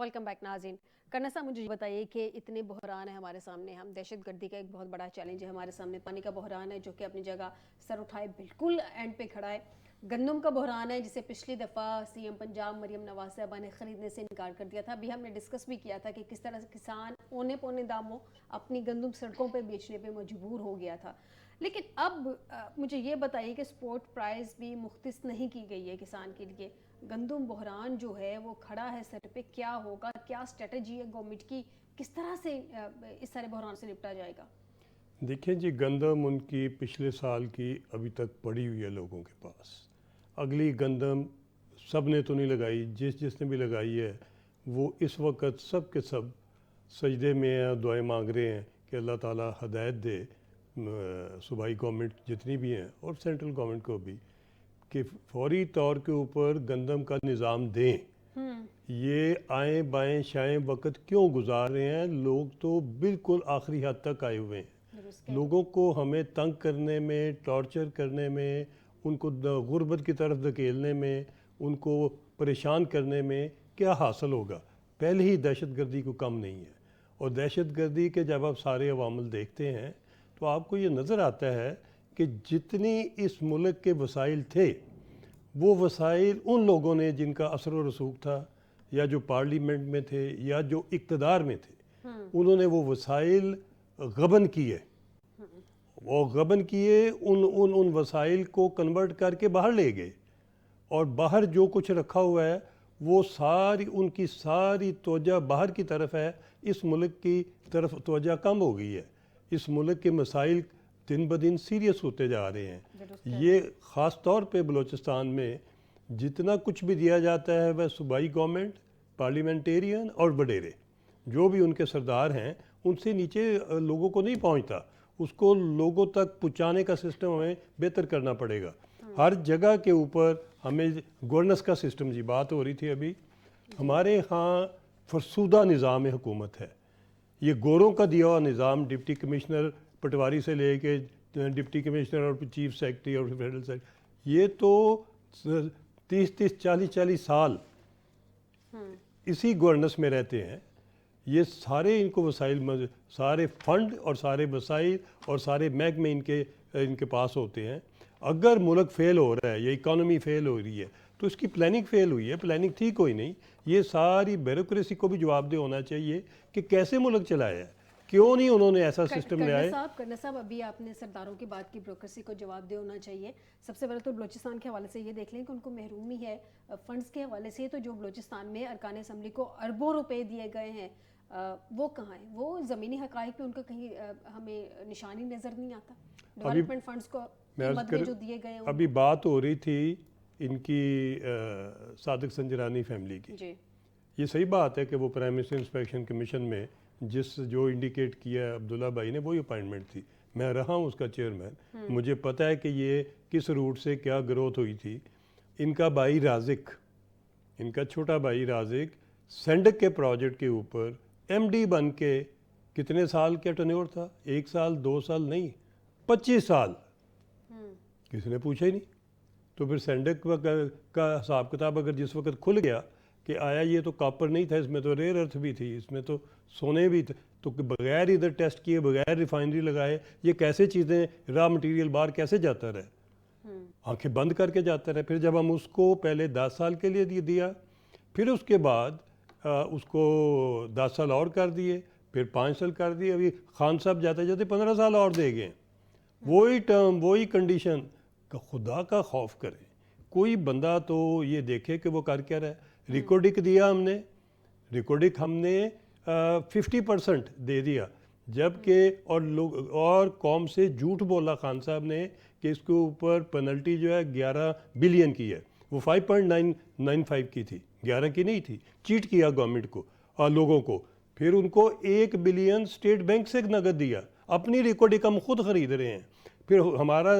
Welcome back नाज़रीन। करना साहब, मुझे बताइए कि इतने बहरान है हमारे सामने, हम दहशतगर्दी का एक बहुत बड़ा चैलेंज है हमारे सामने, पानी का बहरान है जो कि अपनी जगह सर उठाए बिल्कुल एंड पे खड़ा है, गंदम का बहरान है जिसे पिछली दफ़ा सीएम पंजाब मरियम नवाज साहबा ने ख़रीदने से इनकार कर दिया था। अभी हमने डिस्कस भी किया था कि किस तरह से किसान औने पौने दामों अपनी गंदम सड़कों पर बेचने पर मजबूर हो गया था। लेकिन अब मुझे ये बताइए कि स्पोर्ट प्राइस भी मुख्तस नहीं की गई है किसान के लिए। गंदम बहरान जो है वो खड़ा है सर पे, क्या होगा, क्या स्ट्रेटजी है गवर्नमेंट की, किस तरह से इस सारे बहरान से निपटा जाएगा? देखिए जी, गंदम उनकी पिछले साल की अभी तक पड़ी हुई है लोगों के पास। अगली गंदम सब ने तो नहीं लगाई, जिसने भी लगाई है वो इस वक्त सब के सब सजदे में हैं, दुआएं मांग रहे हैं कि अल्लाह ताला हदायत दे सूबाई गवर्नमेंट जितनी भी हैं और सेंट्रल गवर्नमेंट को भी कि फौरी तौर के ऊपर गंदम का निज़ाम दें। ये आएँ बाएँ शाएँ वक्त क्यों गुजार रहे हैं? लोग तो बिल्कुल आखिरी हद तक आए हुए हैं। लोगों को हमें तंग करने में, टॉर्चर करने में, उनको गुर्बत की तरफ धकेलने में, उनको परेशान करने में क्या हासिल होगा? पहले ही दहशतगर्दी को कम नहीं है। और दहशतगर्दी के जब आप सारे अवामल देखते हैं तो आपको ये नज़र आता है कि जितनी इस मुल्क के वसाइल थे, वो वसाइल उन लोगों ने जिनका असर व रसूख था, या जो पार्लियामेंट में थे या जो इक़्तिदार में थे, उन्होंने वो वसाइल गबन किए। वो गबन किए, उन वसाइल को कन्वर्ट करके बाहर ले गए। और बाहर जो कुछ रखा हुआ है वो सारी उनकी सारी तवज्जो बाहर की तरफ है। इस मुल्क की तरफ तवज्जो कम हो गई है। इस मुल्क के मसाइल दिन ब दिन सीरियस होते जा रहे हैं। ये ख़ास तौर पे बलूचिस्तान में जितना कुछ भी दिया जाता है वह सूबाई गवर्नमेंट, पार्लियामेंटेरियन और वडेरे जो भी उनके सरदार हैं उनसे नीचे लोगों को नहीं पहुंचता। उसको लोगों तक पहुंचाने का सिस्टम हमें बेहतर करना पड़ेगा। हर जगह के ऊपर हमें गवर्नेंस का सिस्टम, जी बात हो रही थी अभी, हमारे यहाँ फरसूदा निज़ाम हुकूमत है। ये गोरों का दिया हुआ निज़ाम, डिप्टी कमिश्नर पटवारी से लेके डिप्टी कमिश्नर और चीफ सेक्रेटरी और फेडरल सेक्रेटरी, ये तो 30-30, 40-40 साल इसी गवर्नेंस में रहते हैं। ये सारे इनको वसाइल, सारे फंड और सारे वसाइल और सारे महकमे इनके पास होते हैं। अगर मुल्क फेल हो रहा है या इकॉनमी फेल हो रही है तो इसकी प्लानिंग फेल हुई है, प्लानिंग थी कोई नहीं। ये सारी ब्यूरोक्रेसी को भी जवाबदेह होना चाहिए कि कैसे मुल्क चलाया है, क्यों नहीं उन्होंने ऐसा सिस्टम ले आए। करना साहब, अभी आपने सरदारों की बात की, ब्यूरोक्रेसी को जवाबदेह होना चाहिए। सबसे पहले तो बलूचिस्तान के हवाले से ये देख लें कि उनको महरूमी है फंड्स के हवाले से। तो जो बलूचिस्तान में अरकान असम्बली को अरबों रुपए दिए गए हैं, वो कहाँ है? वो ज़मीनी हक़ाइक़ पे उनका कहीं हमें निशानी नज़र नहीं आता। डेवलपमेंट फंड्स को जो दिए गए हैं। अभी बात हो रही थी इनकी सादिक संजरानी फैमिली की जी। ये सही बात है कि वो प्राइम मिनिस्टर इंस्पेक्शन कमीशन में जो इंडिकेट किया अब्दुल्ला भाई ने वही अपॉइंटमेंट थी। मैं रहा हूँ उसका चेयरमैन, मुझे पता है कि ये किस रूट से क्या ग्रोथ हुई थी। इनका भाई राजिक, इनका छोटा भाई राजिक सेंडक के प्रोजेक्ट के ऊपर एमडी बन के कितने साल का टर्नओवर था? 1 साल 2 साल नहीं, 25 साल। किसी ने पूछा ही नहीं। तो फिर सेंडक का हिसाब किताब अगर जिस वक्त खुल गया कि आया ये तो कॉपर नहीं था, इसमें तो रेयर अर्थ भी थी, इसमें तो सोने भी थे, तो बगैर इधर टेस्ट किए, बगैर रिफाइनरी लगाए ये कैसे चीज़ें, रॉ मटेरियल बाहर कैसे जाता रहे? आंखें बंद करके जाता रहे। फिर जब हम उसको पहले 10 साल के लिए दिया, फिर उसके बाद उसको 10 साल और कर दिए, फिर 5 साल कर दिए। अभी खान साहब जाते जाते 15 साल और दे गए। वही टर्म, वही कंडीशन का खुदा का खौफ करे। कोई बंदा तो ये देखे कि वो कर क्या रहा है। रिकॉर्डिक दिया हमने, रिकॉर्डिक हमने 50% दे दिया, जबकि और लोग और कौम से झूठ बोला खान साहब ने कि इसके ऊपर पेनल्टी जो है 11 बिलियन की है। वो 5.995 की थी, 11 की नहीं थी। चीट किया गवर्नमेंट को और लोगों को। फिर उनको 1 बिलियन स्टेट बैंक से नगद दिया। अपनी रिकॉर्डिक हम खुद खरीद रहे हैं। फिर हमारा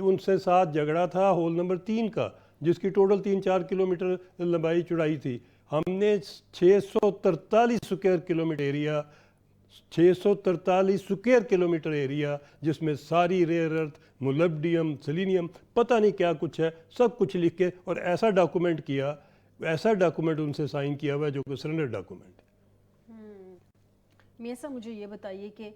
उनसे साथ झगड़ा था होल नंबर 3 का, जिसकी टोटल 3-4 किलोमीटर लंबाई चौड़ाई थी। हमने 643 square kilometre area, 643 square kilometre area, जिसमें सारी रेयर अर्थ, मोलिब्डियम, सेलेनियम, पता नहीं क्या कुछ है, सब कुछ लिख के और ऐसा डॉक्यूमेंट किया ऐसा डॉक्यूमेंट उनसे साइन किया हुआ है जो कि सरेंडर डॉक्यूमेंट है। मियां साहब मुझे ये बताइए कि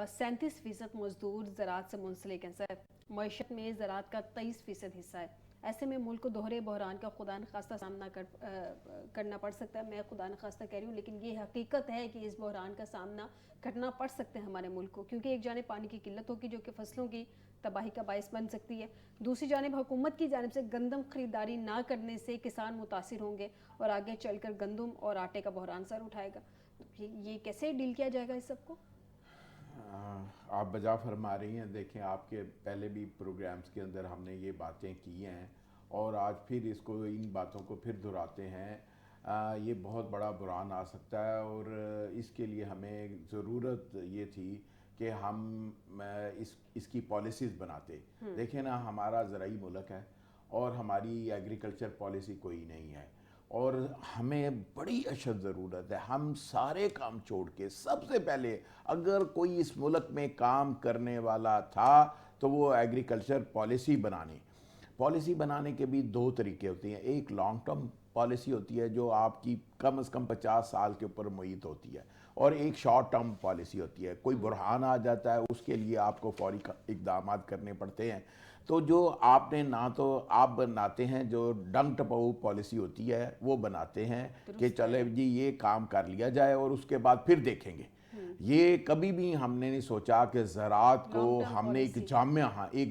37% मजदूर ज़राअत से मुंसलिक हैं सर, मईशत में ज़राअत का 23% हिस्सा है। ऐसे में मुल्क को दोहरे बहरान का खुदा न खास्ता सामना करना पड़ सकता है। मैं खुदा न खास्ता कह रही हूँ, लेकिन ये हकीकत है कि इस बहरान का सामना करना पड़ सकता है हमारे मुल्क को, क्योंकि एक जाने पानी की किल्लत होगी जो कि फसलों की तबाही का बायस बन सकती है, दूसरी जानिब हुकूमत की जानिब से गंदम खरीदारी ना करने से किसान मुतासिर होंगे और आगे चलकर गंदम और आटे का बहरान सर उठाएगा। तो ये कैसे डील किया जाएगा इस सबको? आप बजा फरमा रही हैं। देखें, आपके पहले भी प्रोग्राम्स के अंदर हमने ये बातें की हैं और आज फिर इसको, इन बातों को फिर दोहराते हैं। ये बहुत बड़ा बुरान आ सकता है और इसके लिए हमें ज़रूरत ये थी कि हम इसकी पॉलिसीज़ बनाते। देखें ना, हमारा ज़राई मुल्क है और हमारी एग्रीकल्चर पॉलिसी कोई नहीं है और हमें बड़ी अशद ज़रूरत है। हम सारे काम छोड़ के सबसे पहले, अगर कोई इस मुल्क में काम करने वाला था तो वो एग्रीकल्चर पॉलिसी बनाने के भी दो तरीके होते हैं। एक लॉन्ग टर्म पॉलिसी होती है जो आपकी कम से कम 50 साल के ऊपर मुहित होती है, और एक शॉर्ट टर्म पॉलिसी होती है। कोई बुरहान आ जाता है, उसके लिए आपको फौरी इकदाम करने पड़ते हैं। तो जो आपने, ना तो आप बनाते हैं जो डंग टपाऊ पॉलिसी होती है वो बनाते हैं कि चले जी ये काम कर लिया जाए और उसके बाद फिर देखेंगे। ये कभी भी हमने नहीं सोचा कि ज़राअत को हमने एक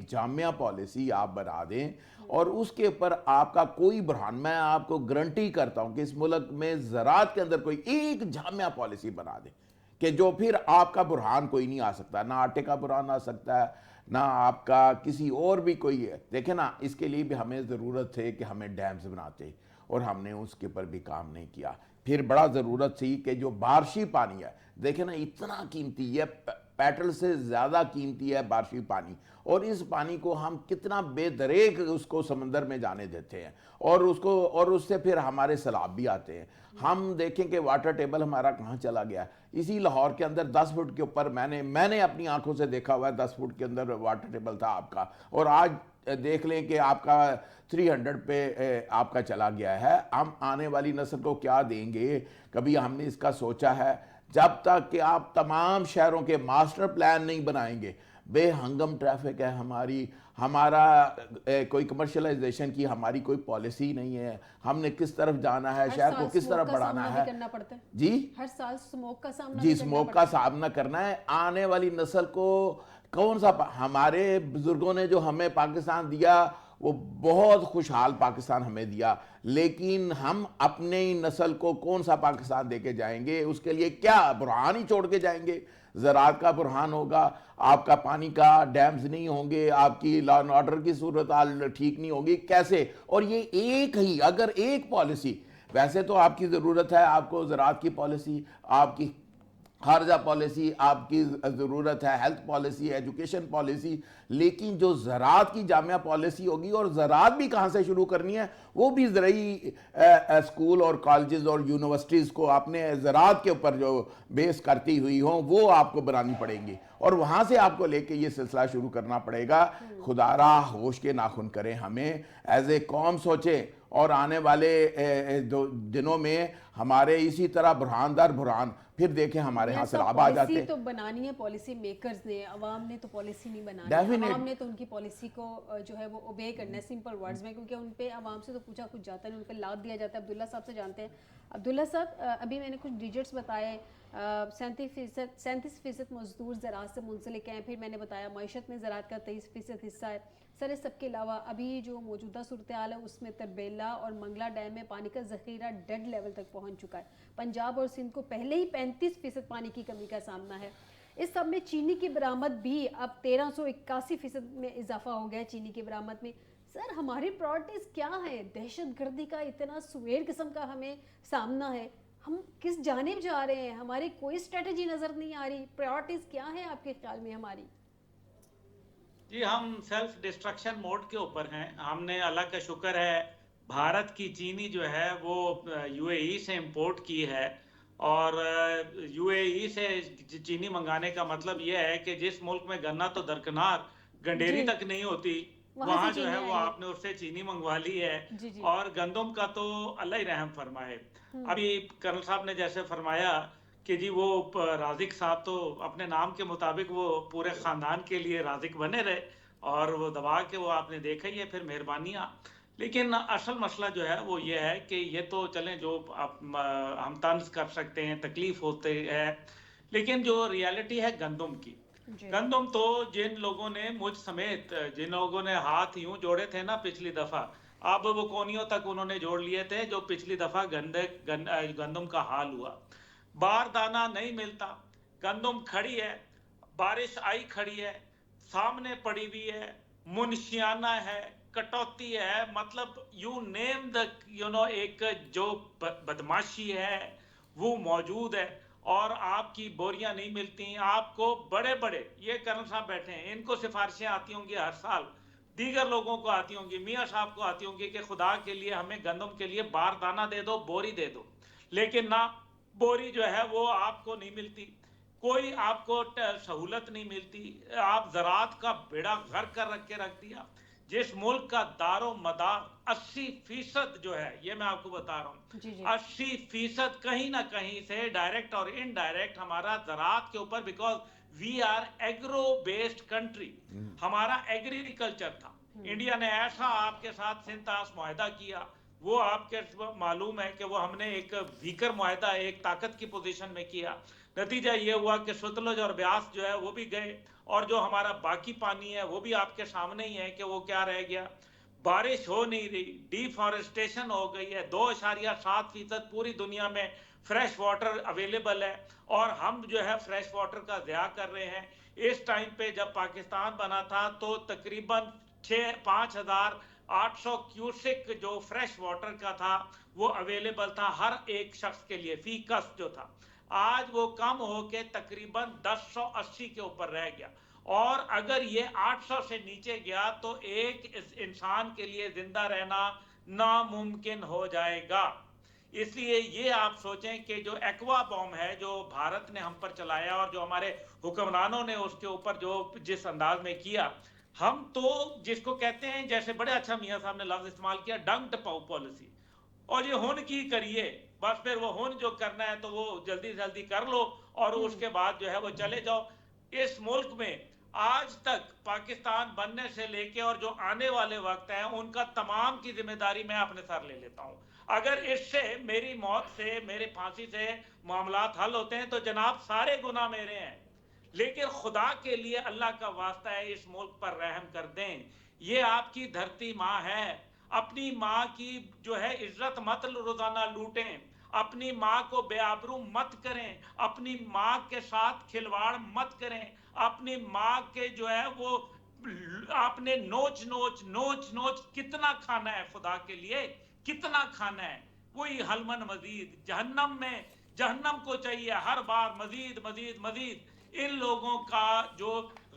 जामिया पॉलिसी आप बना दें और उसके ऊपर आपका कोई बुरहान, मैं आपको गारंटी करता हूं कि इस मुल्क में ज़राअत के अंदर कोई एक जामिया पॉलिसी बना दे कि जो फिर आपका बुरहान कोई नहीं आ सकता, ना आटे का बुरहान आ सकता है, ना आपका किसी और भी कोई है। देखें ना, इसके लिए भी हमें ज़रूरत है कि हमें डैम्स बनाते और हमने उसके ऊपर भी काम नहीं किया। फिर बड़ा ज़रूरत थी कि जो बारिशी पानी है, देखें ना, इतना कीमती है, पेट्रोल से ज़्यादा कीमती है बारिशी पानी, और इस पानी को हम कितना बेदरेक उसको समंदर में जाने देते हैं और उससे फिर हमारे सैलाब भी आते हैं। हम देखें कि वाटर टेबल हमारा कहाँ चला गया। इसी लाहौर के अंदर 10 फुट के ऊपर मैंने अपनी आंखों से देखा हुआ है, 10 फुट के अंदर वाटर टेबल था आपका, और आज देख लें कि आपका 300 पे आपका चला गया है। हम आने वाली नस्ल को क्या देंगे, कभी हमने इसका सोचा है? जब तक कि आप तमाम शहरों के मास्टर प्लान नहीं बनाएंगे, बेहंगम ट्रैफिक है हमारा कोई कमर्शलाइजेशन की हमारी कोई पॉलिसी नहीं है, हमने किस तरफ जाना है, शहर को किस तरफ बढ़ाना है। जी, हर साल स्मोक का सामना जी, स्मोक का सामना करना है। आने वाली नस्ल को कौन सा, हमारे बुजुर्गों ने जो हमें पाकिस्तान दिया वो बहुत खुशहाल पाकिस्तान हमें दिया, लेकिन हम अपने ही नस्ल को कौन सा पाकिस्तान देके जाएंगे? उसके लिए क्या बुरहान ही छोड़ के जाएंगे? ज़राअत का बुरहान होगा, आपका पानी का डैम्स नहीं होंगे, आपकी लॉ एंड ऑर्डर की सूरत हाल ठीक नहीं होगी, कैसे? और ये एक ही, अगर एक पॉलिसी, वैसे तो आपकी ज़रूरत है, आपको ज़राअत की पॉलिसी, आपकी खारजा पॉलिसी, आपकी ज़रूरत है हेल्थ पॉलिसी, एजुकेशन पॉलिसी, लेकिन जो ज़राअत की जामिया पॉलिसी होगी, और ज़राअत भी कहाँ से शुरू करनी है, वो भी ज़राई स्कूल और कॉलेजेस और यूनिवर्सिटीज़ को आपने ज़राअत के ऊपर जो बेस करती हुई हो वो आपको बनानी पड़ेंगी और वहाँ से आपको लेके ये सिलसिला शुरू करना पड़ेगा। खुदारा होश के नाखुन करें, हमें एज ए कौम सोचें और आने वाले दिनों में हमारे इसी तरह बुरहान फिर देखें हमारे यहाँ सैलाब आ जाते हैं। तो बनानी है पॉलिसी मेकर्स ने, अवाम ने तो पॉलिसी नहीं बनानी है। अवाम ने तो उनकी पॉलिसी को जो है वो ओबे करना है सिंपल वर्ड्स में, क्योंकि उन पे अवाम से तो पूछा कुछ जाता नहीं, उन पे लाद दिया जाता है। अब्दुल्ला साहब से जानते हैं। अब्दुल्ला साहब, अभी मैंने कुछ डिजिट्स बताए, 37% मजदूर ज़राअत से मुंसलिक हैं, फिर मैंने बताया मईशत में ज़राअत का 23% हिस्सा है। सर, इस सबके अलावा अभी जो मौजूदा सूरत हाल है उसमें तरबेला और मंगला डैम में पानी का ज़ख़ीरा डेड लेवल तक पहुंच चुका है। पंजाब और सिंध को पहले ही 35% पानी की कमी का सामना है। इस सब में चीनी की बरामद भी अब 1381% में इजाफा हो गया है चीनी की बरामद में। सर, हमारी प्रायोरिटीज़ क्या है? दहशतगर्दी का इतना सुवेर किस्म का हमें सामना है, हम किस जानिब जा रहे हैं? हमारी कोई स्ट्रेटजी नज़र नहीं आ रही। प्रायोरिटीज़ क्या है आपके ख्याल में हमारी? जी, हम सेल्फ डिस्ट्रक्शन मोड के ऊपर हैं। हमने अल्लाह का शुक्र है भारत की चीनी जो है वो यूएई से इंपोर्ट की है, और यूएई से चीनी मंगाने का मतलब ये है कि जिस मुल्क में गन्ना तो दरकिनार गंडेरी तक नहीं होती, वहाँ वहां से जो चीनी है वो आई है। आपने उससे चीनी मंगवा ली है। जी, जी। और गंदम का तो अल्लाह ही रहम फरमाए। हुँ। अभी कर्नल साहब ने जैसे फरमाया कि जी वो राजिक साहब तो अपने नाम के मुताबिक वो पूरे खानदान के लिए राजिक बने रहे, और वो दबा के वो आपने देखा ही है फिर मेहरबानियां। लेकिन असल मसला जो है वो ये है कि ये तो चलें जो आप हम तंज कर सकते हैं, तकलीफ होते है, लेकिन जो रियलिटी है गंदम की, जी। गंदम तो जिन लोगों ने मुझ समेत जिन लोगों ने हाथ यूं जोड़े थे ना पिछली दफा, अब वो कोनियों तक उन्होंने जोड़ लिए थे जो पिछली दफा गंदम का हाल हुआ। बारदाना नहीं मिलता, गंदम खड़ी है, बारिश आई खड़ी है, सामने पड़ी हुई है, मुनशियाना है, कटौती है, मतलब यू नेम द एक जो बदमाशी है वो मौजूद है। और आपकी बोरियां नहीं मिलती आपको। बड़े बड़े ये कर्नल साहब बैठे हैं, इनको सिफारिशें आती होंगी हर साल, दीगर लोगों को आती होंगी, मियाँ साहब को आती होंगी कि खुदा के लिए हमें गंदम के लिए बारदाना दे दो, बोरी दे दो। लेकिन ना, बोरी जो है वो आपको नहीं मिलती, कोई आपको सहूलत नहीं मिलती। आप ज़राअत का बेड़ा गर्क कर रख दिया। जिस मुल्क का दारो मदार 80% जो है, ये मैं आपको बता रहा हूँ, जी, जी। 80% कहीं ना कहीं से डायरेक्ट और इनडायरेक्ट हमारा ज़राअत के ऊपर, because we are agro based country, हमारा एग्रीकल्चर था। इंडिया ने ऐसा आपके साथ सिंतास मुआहदा किया, वो आपके मालूम है कि वो हमने एक वीकर मुआहदा एक ताकत की पोजीशन में किया। नतीजा ये हुआ कि सतलुज और ब्यास जो है वो भी गए, और जो हमारा बाकी पानी है वो भी आपके सामने ही है कि वो क्या रह गया। बारिश हो नहीं रही, डिफॉरेस्टेशन हो गई है, 2.7% पूरी दुनिया में फ्रेश वाटर अवेलेबल है, और हम जो है फ्रेश वाटर का ज़या कर रहे हैं। इस टाइम पे जब पाकिस्तान बना था तो तकरीबन 5,800 क्यूसिक जो फ्रेश वाटर का था वो अवेलेबल था हर एक शख्स के लिए, फी कस जो था। आज वो कम होके तकरीबन 1080 के ऊपर रह गया, और अगर ये 800 से नीचे गया तो एक इस इंसान के लिए जिंदा रहना नामुमकिन हो जाएगा। इसलिए ये आप सोचें कि जो एक्वा बॉम्ब है जो भारत ने हम पर चलाया, और जो हमारे हुक्मरानों ने उसके ऊपर जो जिस अंदाज में किया, हम तो जिसको कहते हैं, जैसे बड़े अच्छा मियाँ साहब ने लफ्ज इस्तेमाल किया, डंक टपाओ पॉलिसी, और ये हुन की करिए, बस फिर वो हुन जो करना है तो वो जल्दी जल्दी कर लो, और उसके बाद जो है वो चले जाओ। इस मुल्क में आज तक पाकिस्तान बनने से लेके और जो आने वाले वक्त हैं उनका तमाम की जिम्मेदारी मैं अपने सर ले लेता हूं। अगर इससे मेरी मौत से, मेरे फांसी से मामलात हल होते हैं तो जनाब सारे गुनाह मेरे हैं, लेकिन खुदा के लिए अल्लाह का वास्ता है इस मुल्क पर रहम कर दें। ये आपकी धरती माँ है, अपनी माँ की जो है इज्जत मत रोजाना लूटें, अपनी माँ को बेआबरू मत करें, अपनी माँ के साथ खिलवाड़ मत करें, अपनी माँ के जो है वो आपने नोच नोच नोच नोच कितना खाना है, खुदा के लिए कितना खाना है। वही हलमन मजीद, जहन्नम में, जहन्नम को चाहिए हर बार मजीद मजीद मजीद। इन लोगों का जो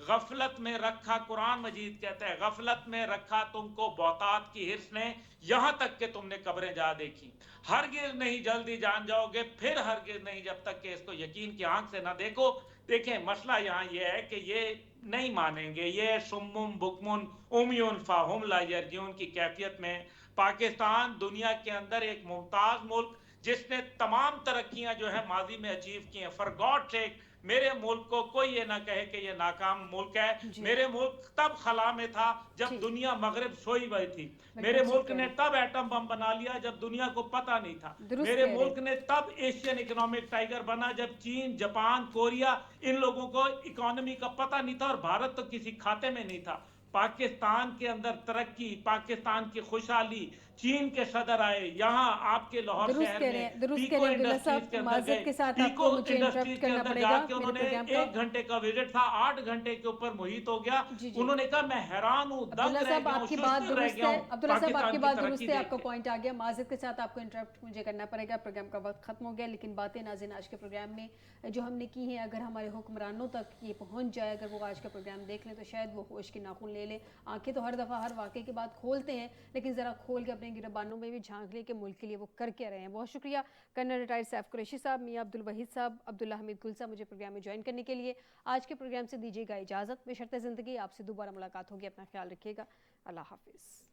गफलत में रखा, कुरान मजीद कहता है गफलत में रखा तुमको बहुतात की हिर्स ने, यहां तक कि तुमने कब्रें जा देखी। हरगिज नहीं जल्दी जान जाओगे, फिर हरगिज नहीं जब तक कि इसको यकीन की आंख से ना देखो। देखें मसला यहाँ ये है कि ये नहीं मानेंगे, ये सुम्मुम बुकमुन उमयुन फाहुम ला यरजिऊन की कैफियत में पाकिस्तान दुनिया के अंदर एक मुमताज मुल्क, जिसने तमाम तरक्कियां जो है माजी में अचीव की हैं, फॉर गॉड सेक मेरे मुल्क को कोई ये ना कहे कि ये नाकाम मुल्क है। जी। मेरे मुल्क तब खला में था जब ठीक। दुनिया मगरिब सोई हुई थी। बिल्कुल मेरे ठीक मुल्क कह ने रहे हैं। तब एटम बम बना लिया जब दुनिया को पता नहीं था। दुरुस्त मेरे कह रहे मुल्क हैं। ने तब एशियन इकोनॉमिक टाइगर बना जब चीन, जापान, कोरिया, इन लोगों को इकोनॉमी का पता नहीं था, और भारत तो किसी खाते में नहीं था। पाकिस्तान के अंदर तरक्की, पाकिस्तान की खुशहाली, चीन के सदर आए यहाँ आपके लाहौर दुरुस्त शहर कह रहे में, हैं, दुरुस्त कह पीको रहे हैं अब्दुल्ला इंडस्ट्रीज साहब, के अंदर माजरत गए, के साथ पीको आपको मुझे इंडस्ट्रीज इंटरप्ट के करना अंदर पड़ेगा जाके मेरे उन्होंने प्रोग्राम का। 1 घंटे का विजिट था, 8 घंटे के ऊपर मुहित हो गया। जी, जी। उन्होंने कहा मैं हैरान हूँ, दंग अब्दुल्ला रह साहब गया हूँ, आपकी बात शुष्क रह दुरुस्त गया है, हूँ अब्दुल्ला साहब आपकी पाकिस्तान की बात तरक्की दुरुस्त है, देख आपका के। पॉइंट आ गया। माजरत के साथ आपको इंटरप्ट मुझे करना पड़ेगा, प्रोग्राम का वक्त खत्म हो गया। लेकिन बातें नाज़रीन आज के प्रोग्राम में जो हमने की हैं, अगर हमारे हुक्मरानों तक ये पहुंच जाए, अगर वो आज का प्रोग्राम देख लें तो शायद वो होश के नाखून ले ले लें। आंखें तो हर दफ़ा हर वाक़े के बाद खोलते हैं, लेकिन ज़रा खोल के अपने गिरबानों में भी झांक लें कि मुल्क के लिए वो कर क्या रहे हैं। बहुत शुक्रिया कर्नल रिटायर्ड सैफ कुरैशी साहब, मियां अब्दुल वहीद साहब, अब्दुल्ला हमीद गुल साहब मुझे प्रोग्राम में ज्वाइन करने के लिए। आज के प्रोग्राम से दीजिएगा इजाज़त। बेशर्ते ज़िंदगी आपसे दोबारा मुलाकात होगी। अपना ख्याल रखिएगा। अल्लाह हाफिज़।